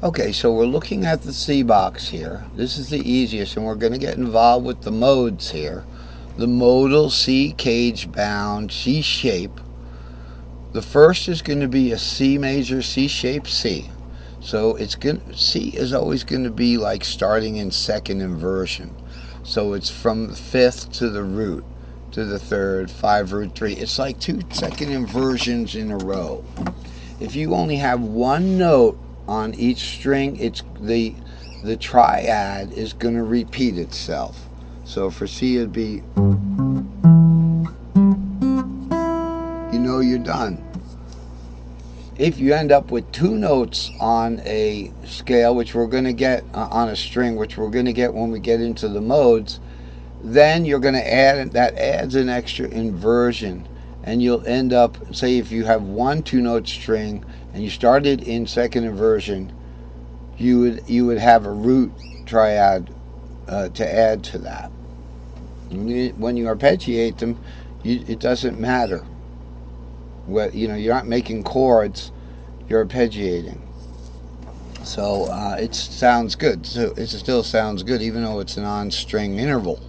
Okay, so we're looking at the C box here. This is the easiest, and we're going to get involved with the modes here. The modal C cage bound C shape. The first is going to be a C major C shape C. So C is always going to be like starting in second inversion. So it's from the fifth to the root to the third, 5 root 3. It's like 2 second inversions in a row. If you only have one note on each string, it's the triad is going to repeat itself. So for C it'd be, you know you're done. If you end up with 2 notes on a scale, which we're going to get on a string, which we're going to get when we get into the modes, then you're going to add, that adds an extra inversion, and you'll end up, say if you have one 2-note string and you started in second inversion, you would have a root triad to add to that. When you arpeggiate them, it doesn't matter. You're not making chords, you're arpeggiating. So it sounds good. So it still sounds good even though it's an on-string interval.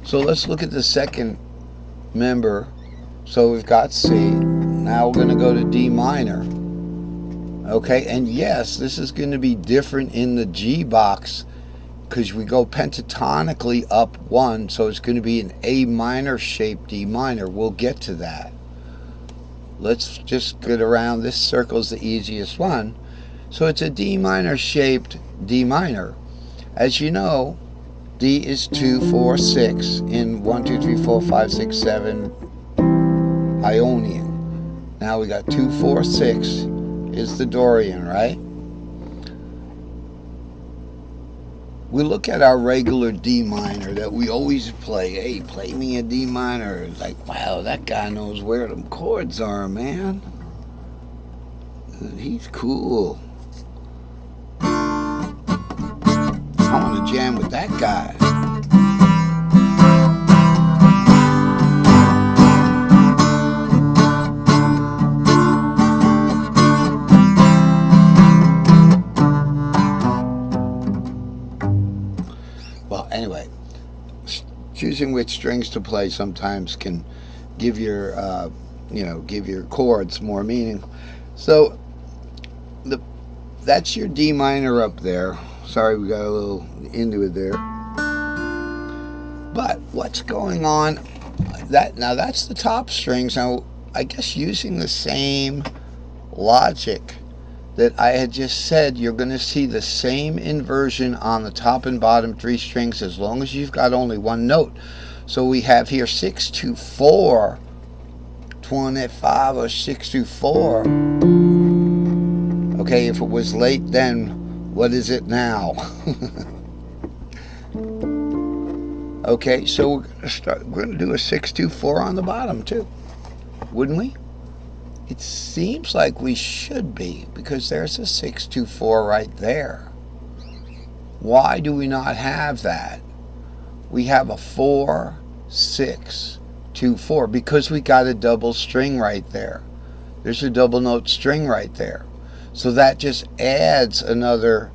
So let's look at the second member. So we've got C. Now we're going to go to D minor. Okay, and yes, this is going to be different in the G box because we go pentatonically up 1, so it's going to be an A minor shaped D minor. We'll get to that. Let's just get around. This circle is the easiest one. So it's a D minor shaped D minor. As you know, D is 2, 4, 6 in 1, 2, 3, 4, 5, 6, 7 Ionian. Now we got 2, 4, 6 is the Dorian, right? We look at our regular D minor that we always play. Hey, play me a D minor. It's like, wow, that guy knows where them chords are, man. He's cool. I want to jam with that guy. Well, anyway, choosing which strings to play sometimes can give your, give your chords more meaning. So that's your D minor up there. Sorry, we got a little into it there. But what's going on? Now that's the top strings. Now I guess using the same logic that I had just said, you're going to see the same inversion on the top and bottom 3 strings as long as you've got only one note. So we have here 6 to 4, 25 or 6 to 4. Okay, if it was late then, what is it now? Okay, so we're going to do a 6 to 4 on the bottom too, wouldn't we? It seems like we should be, because there's a 6 to 4 right there. Why do we not have that? We have a 4, 6, 2, 4, because we got a double string right there. There's a double note string right there. So that just adds another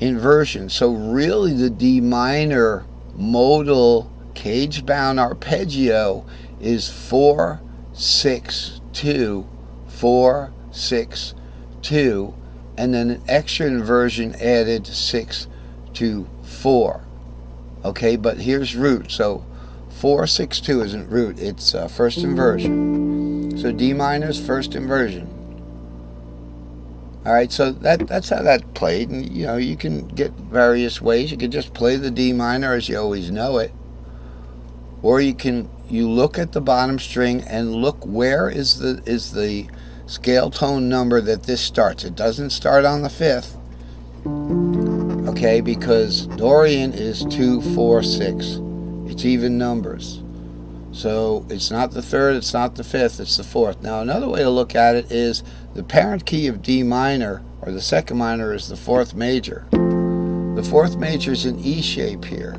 inversion. So really the D minor modal cage bound arpeggio is 4, 6, 2, 4, 6, 2, and then an extra inversion added 6 to 4. Okay, but here's root. So 4, 6, 2 isn't root, it's first inversion. So D minor is first inversion. Alright, so that's how that played, and you can get various ways. You can just play the D minor as you always know it, or you look at the bottom string and look where is the scale tone number that this starts. It doesn't start on the 5th, okay, because Dorian is 2, 4, 6. It's even numbers. So it's not the 3rd, it's not the 5th, it's the 4th. Now another way to look at it is the parent key of D minor, or the second minor, is the 4th major. The 4th major is an E shape here.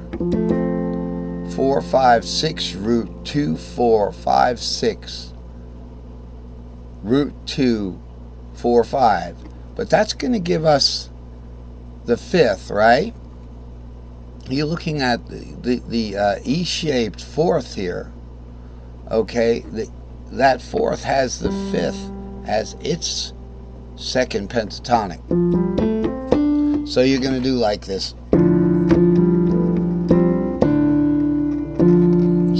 4, 5, 6, root 2, 4, 5, 6. Root 2, 4, 5. but that's going to give us the fifth, right? You're looking at the E-shaped fourth here. Okay, that fourth has the fifth as its second pentatonic. So you're going to do like this.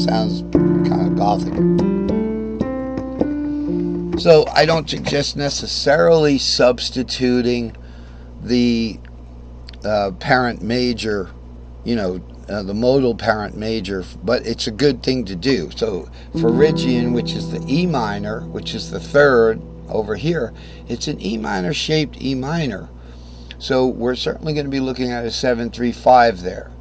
Sounds kind of gothic. So I don't suggest necessarily substituting the parent major, the modal parent major, but it's a good thing to do. So Phrygian, which is the E minor, which is the third over here, it's an E minor shaped E minor. So we're certainly going to be looking at a 7-3-5 there.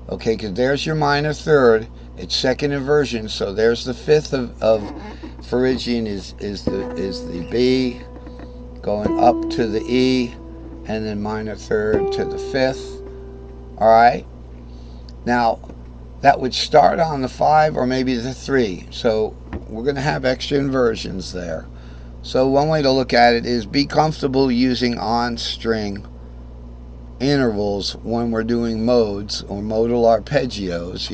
Okay, because there's your minor third. It's second inversion, so there's the fifth of Phrygian is the B, going up to the E, and then minor third to the fifth. All right. Now that would start on the 5 or maybe the 3. So we're going to have extra inversions there. So one way to look at it is be comfortable using on string intervals when we're doing modes or modal arpeggios,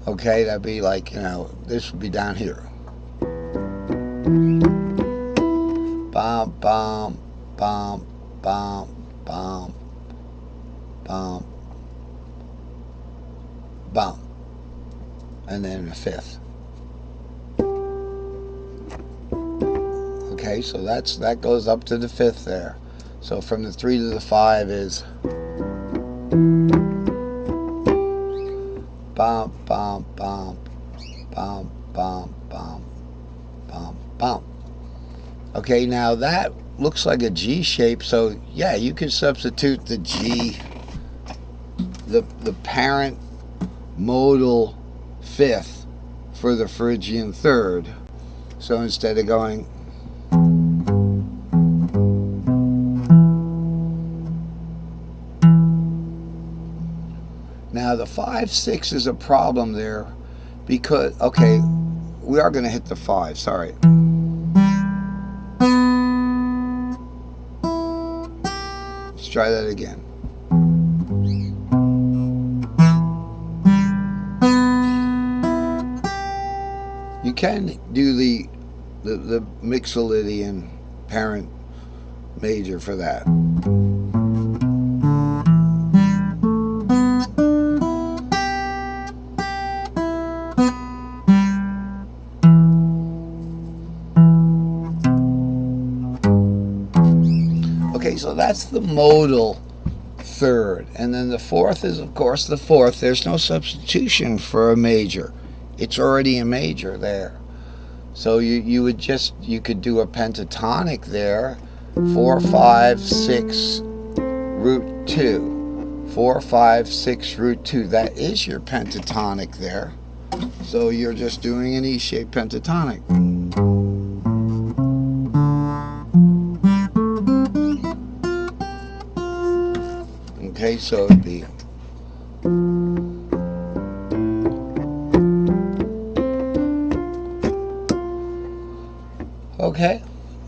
Okay, that'd be like, this would be down here. Bum, bum, bum, bum, bum, bum, bum. And then a fifth. Okay, so that goes up to the fifth there. So from the 3 to the 5 is bum, bum, bum, bum, bum, bum, bum, bum. Okay, now that looks like a G shape, so yeah, you can substitute the G, the parent modal fifth for the Phrygian third. So instead of going now, the 5-6 is a problem there because, okay, we are going to hit the 5, sorry. Let's try that again. You can do the Mixolydian parent major for that. Okay, so that's the modal third. And then the fourth is, of course, the fourth. There's no substitution for a major. It's already a major there. So you could do a pentatonic there. 4, 5, 6, root 2. 4, 5, 6, root 2. That is your pentatonic there. So you're just doing an E-shaped pentatonic. Okay, so it'd be okay,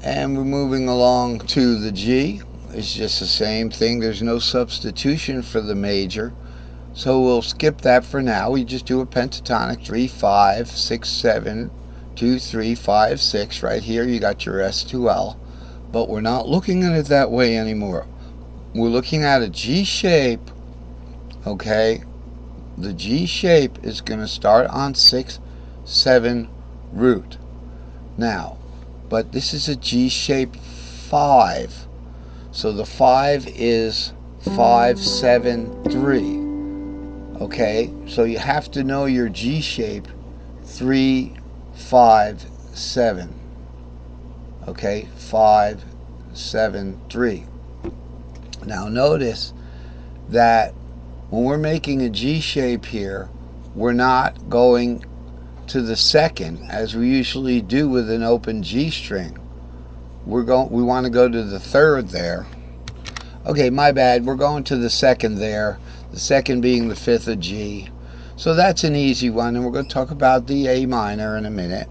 and we're moving along to the G. It's just the same thing. There's no substitution for the major, so we'll skip that for now. We just do a pentatonic 3, 5, 6, 7, 2, 3, 5, 6. Right here you got your S2L, but we're not looking at it that way anymore. We're looking at a G shape. Okay, the G shape is going to start on 6, 7 root. Now, but this is a G shape 5. So the 5 is 5, 7, 3. Okay, so you have to know your G shape 3, 5, 7. Okay, 5, 7, 3. Now notice that when we're making a G shape here, we're not going to the second as we usually do with an open G string. We want to go to the third there. Okay, my bad. We're going to the second there. The second being the fifth of G. So that's an easy one, and we're going to talk about the A minor in a minute.